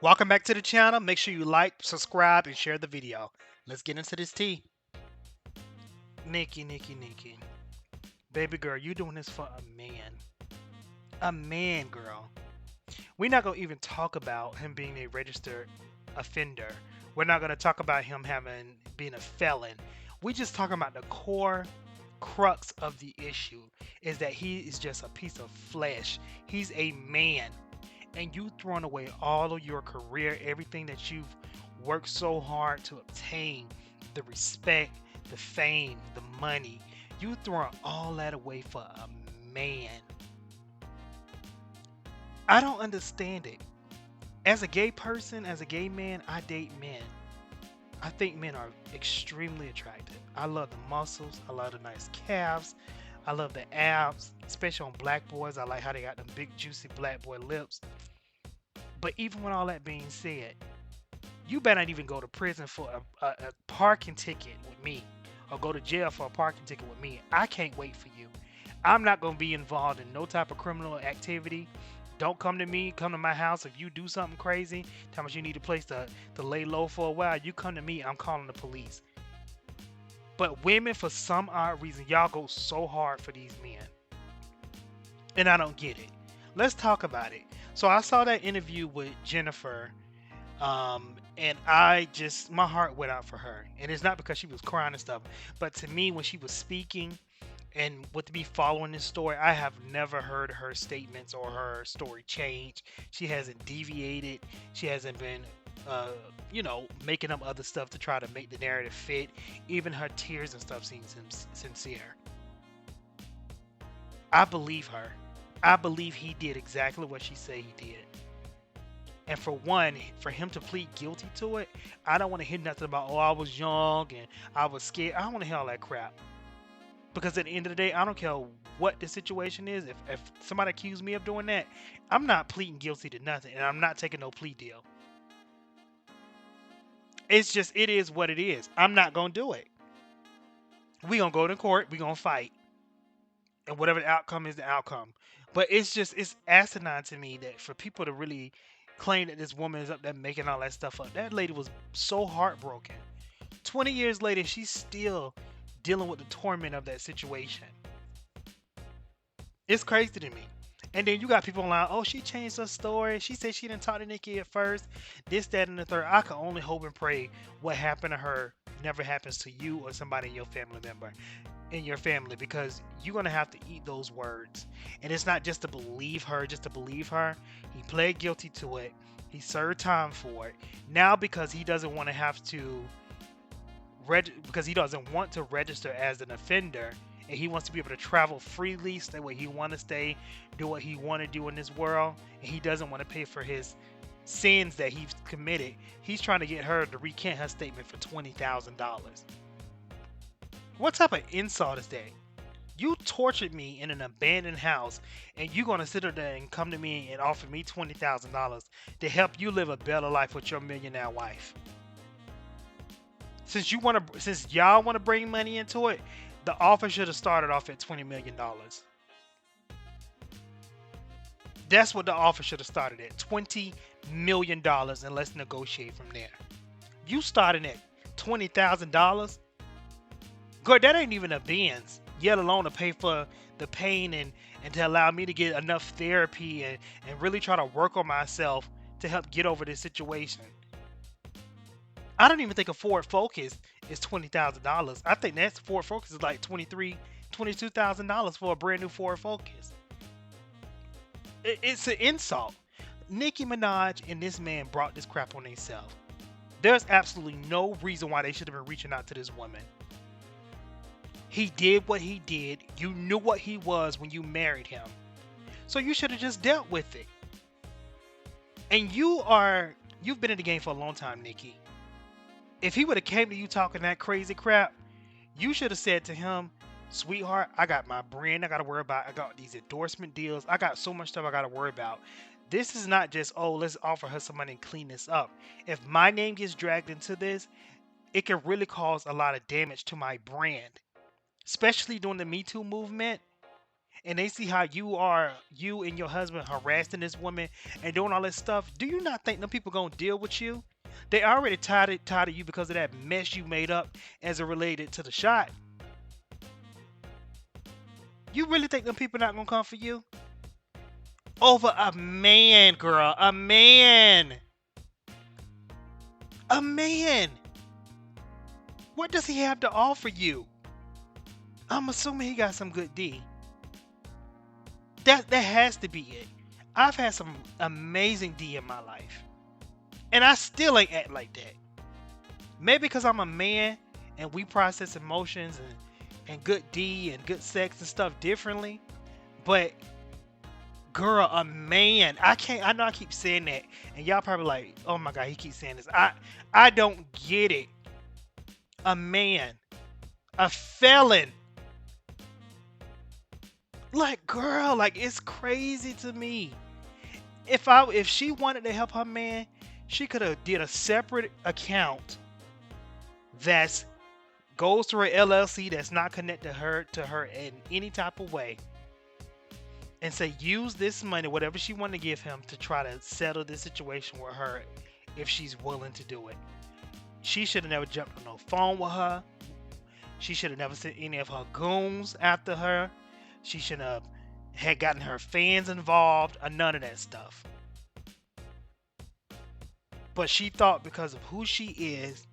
Welcome back to the channel. Make sure you like, subscribe, and share the video. Let's get into this tea. Nikki. Baby girl, you doing this for a man. A man, girl. We're not going to even talk about him being a registered offender. We're not going to talk about him being a felon. We just talking about the core crux of the issue is that he is just a piece of flesh. He's a man. And you throwing away all of your career, everything that you've worked so hard to obtain, the respect, the fame, the money, you throwing all that away for a man. I don't understand it. As a gay person, as a gay man, I date men. I think men are extremely attractive. I love the muscles, I love the nice calves, I love the abs, especially on black boys. I like how they got them big juicy black boy lips. But even with all that being said, you better not even go to prison for a parking ticket with me or go to jail for a parking ticket with me. I can't wait for you. I'm not going to be involved in no type of criminal activity. Don't come to me, come to my house. If you do something crazy, tell me you need a place to lay low for a while, you come to me, I'm calling the police. But women, for some odd reason, y'all go so hard for these men. And I don't get it. Let's talk about it. So I saw that interview with Jennifer, and my heart went out for her. And it's not because she was crying and stuff, but to me, when she was speaking and with me following this story, I have never heard her statements or her story change. She hasn't deviated. She hasn't been, making up other stuff to try to make the narrative fit. Even her tears and stuff seem sincere. I believe her. I believe he did exactly what she said he did. And for one, for him to plead guilty to it, I don't want to hear nothing about, oh, I was young and I was scared. I don't want to hear all that crap. Because at the end of the day, I don't care what the situation is. If somebody accused me of doing that, I'm not pleading guilty to nothing. And I'm not taking no plea deal. It's just, it is what it is. I'm not going to do it. We going to go to court. We going to fight. And whatever the outcome is, the outcome. But it's asinine to me that for people to really claim that this woman is up there making all that stuff up. That lady was so heartbroken. 20 years later, she's still dealing with the torment of that situation. It's crazy to me. And then you got people online, oh, she changed her story. She said she didn't talk to Nicki at first. This, that, and the third. I can only hope and pray what happened to her never happens to you or somebody in your family member in your family, because you're gonna have to eat those words. And it's not just to believe her, just to believe her. He pled guilty to it. He served time for it. Now, because he doesn't want to have to because he doesn't want to register as an offender, and he wants to be able to travel freely, stay where he want to stay, do what he want to do in this world, and he doesn't want to pay for his sins that he's committed. He's trying to get her to recant her statement for $20,000. What type of insult is that? You tortured me in an abandoned house, and you're gonna sit there and come to me and offer me $20,000 to help you live a better life with your millionaire wife. Since y'all wanna bring money into it, the offer should have started off at $20 million. That's what the offer should have started at, $20 million, and let's negotiate from there. You starting at $20,000, girl, that ain't even a Benz, yet alone to pay for the pain and to allow me to get enough therapy and really try to work on myself to help get over this situation. I don't even think a Ford Focus is $20,000. I think that Ford Focus is like $22,000 for a brand new Ford Focus. It's an insult. Nicki Minaj and this man brought this crap on themselves. There's absolutely no reason why they should have been reaching out to this woman. He did what he did. You knew what he was when you married him. So you should have just dealt with it. And you've been in the game for a long time, Nicki. If he would have came to you talking that crazy crap, you should have said to him, sweetheart, I got my brand I got to worry about. I got these endorsement deals. I got so much stuff I got to worry about. This is not just, oh, let's offer her some money and clean this up. If my name gets dragged into this, it can really cause a lot of damage to my brand, especially during the Me Too movement. and they see how you and your husband harassing this woman and doing all this stuff, do you not think them people gonna deal with you? They already tired of you because of that mess you made up as it related to the shot. You really think them people not gonna come for you? Over a man, girl. A man. A man. What does he have to offer you? I'm assuming he got some good D. That has to be it. I've had some amazing D in my life. And I still ain't act like that. Maybe because I'm a man and we process emotions and good D and good sex and stuff differently. But girl, a man. I know I keep saying that. And y'all probably like, oh my god, he keeps saying this. I don't get it. A man. A felon. Like, girl, like it's crazy to me. If she wanted to help her man, she could have did a separate account that's goes to her LLC that's not connected to her in any type of way, and say use this money, whatever she wanted to give him, to try to settle this situation with her if she's willing to do it. She should have never jumped on no phone with her. She should have never sent any of her goons after her. She should have had gotten her fans involved or none of that stuff. But she thought because of who she is,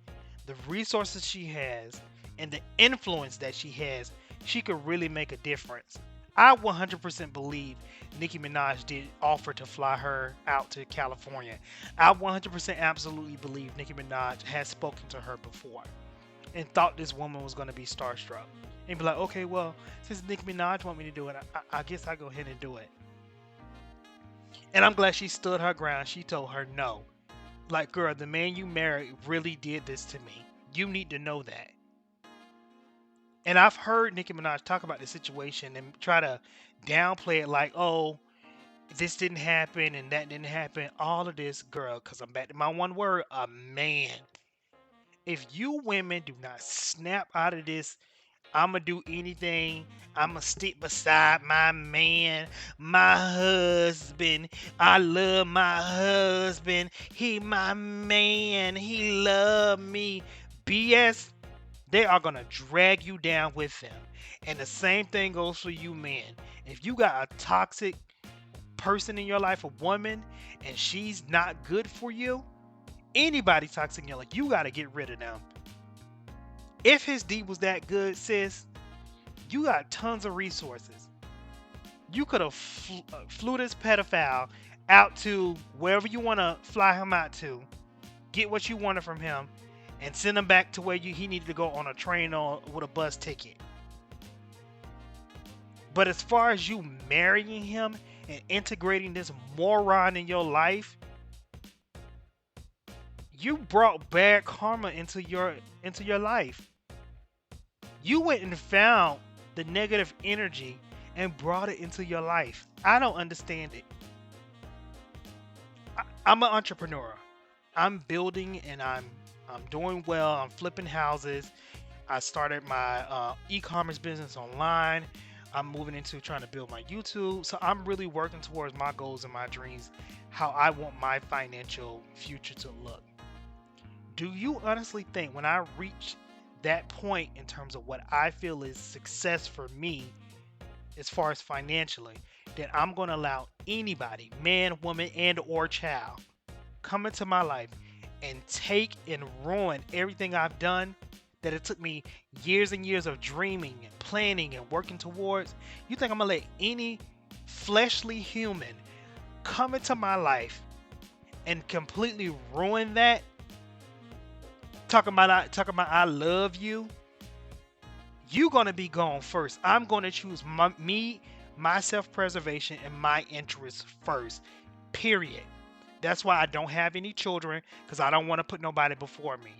the resources she has, and the influence that she has, she could really make a difference. I 100% believe Nicki Minaj did offer to fly her out to California. I 100% absolutely believe Nicki Minaj has spoken to her before and thought this woman was going to be starstruck. And be like, okay, well, since Nicki Minaj want me to do it, I guess I go ahead and do it. And I'm glad she stood her ground. She told her no. Like, girl, the man you married really did this to me. You need to know that. And I've heard Nicki Minaj talk about the situation and try to downplay it like, oh, this didn't happen and that didn't happen. All of this, girl, because I'm back to my one word, a man. If you women do not snap out of this, I'ma do anything. I'ma stick beside my man, my husband. I love my husband. He my man. He love me. BS, they are gonna drag you down with them. And the same thing goes for you men. If you got a toxic person in your life, a woman, and she's not good for you, anybody toxic in your life, you gotta get rid of them. If his D was that good, sis, you got tons of resources. You could have flew this pedophile out to wherever you want to fly him out to, get what you wanted from him, and send him back to where he needed to go on a train or with a bus ticket. But as far as you marrying him and integrating this moron in your life, you brought bad karma into your life. You went and found the negative energy and brought it into your life. I don't understand it. I'm an entrepreneur. I'm building and I'm doing well. I'm flipping houses. I started my e-commerce business online. I'm moving into trying to build my YouTube. So I'm really working towards my goals and my dreams, how I want my financial future to look. Do you honestly think when I reach that point in terms of what I feel is success for me as far as financially, that I'm going to allow anybody, man, woman, and or child, come into my life and take and ruin everything I've done that it took me years and years of dreaming and planning and working towards? You think I'm going to let any fleshly human come into my life and completely ruin that? Talking about I love you. You gonna be gone first. I'm gonna choose my self-preservation and my interests first. Period. That's why I don't have any children, because I don't want to put nobody before me.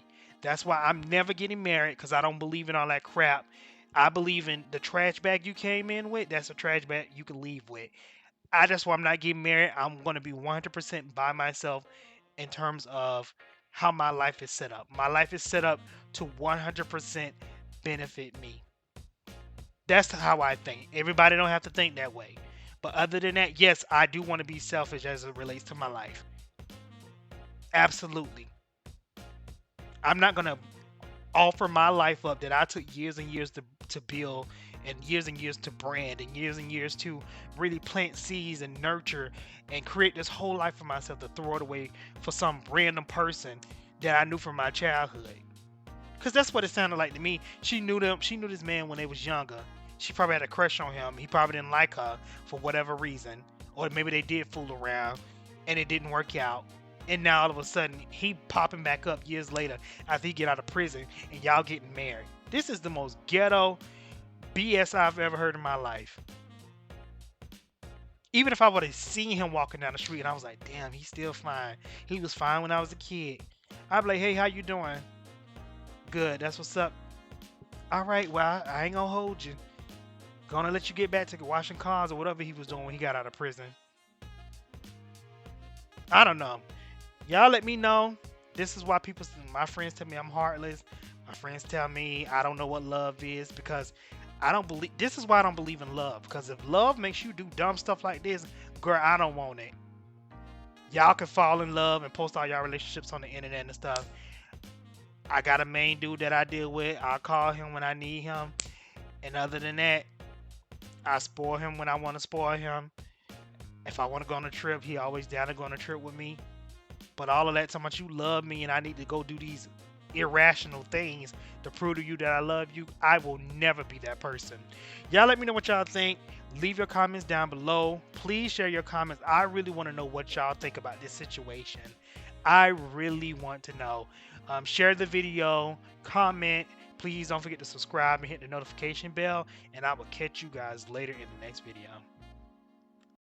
That's why I'm never getting married, because I don't believe in all that crap. I believe in the trash bag you came in with. That's a trash bag you can leave with. That's why I'm not getting married. I'm gonna be 100% by myself in terms of how my life is set up. My life is set up to 100% benefit me. That's how I think. Everybody don't have to think that way. But other than that, yes, I do want to be selfish as it relates to my life. Absolutely. I'm not gonna offer my life up that I took years and years to build, and years to brand, and years to really plant seeds and nurture and create this whole life for myself, to throw it away for some random person that I knew from my childhood. Cause that's what it sounded like to me. She knew them. She knew this man when they was younger. She probably had a crush on him. He probably didn't like her for whatever reason, or maybe they did fool around, and it didn't work out. And now all of a sudden he popping back up years later after he get out of prison, and y'all getting married. This is the most ghetto BS I've ever heard in my life. Even if I would have seen him walking down the street and I was like, damn, he's still fine. He was fine when I was a kid. I'd be like, hey, how you doing? Good. That's what's up. All right. Well, I ain't gonna hold you. Gonna let you get back to washing cars or whatever he was doing when he got out of prison. I don't know. Y'all let me know. This is why my friends tell me I'm heartless. My friends tell me I don't know what love is, because I don't believe. This is why I don't believe in love. Because if love makes you do dumb stuff like this, girl, I don't want it. Y'all can fall in love and post all y'all relationships on the internet and stuff. I got a main dude that I deal with. I'll call him when I need him. And other than that, I spoil him when I want to spoil him. If I want to go on a trip, he always down to go on a trip with me. But all of that, talking about you love me and I need to go do these irrational things to prove to you that I love you, I will never be that person. Y'all let me know what y'all think. Leave your comments down below. Please share your comments. I really want to know what y'all think about this situation. I really want to know. Share the video, comment. Please don't forget to subscribe and hit the notification bell. And I will catch you guys later in the next video.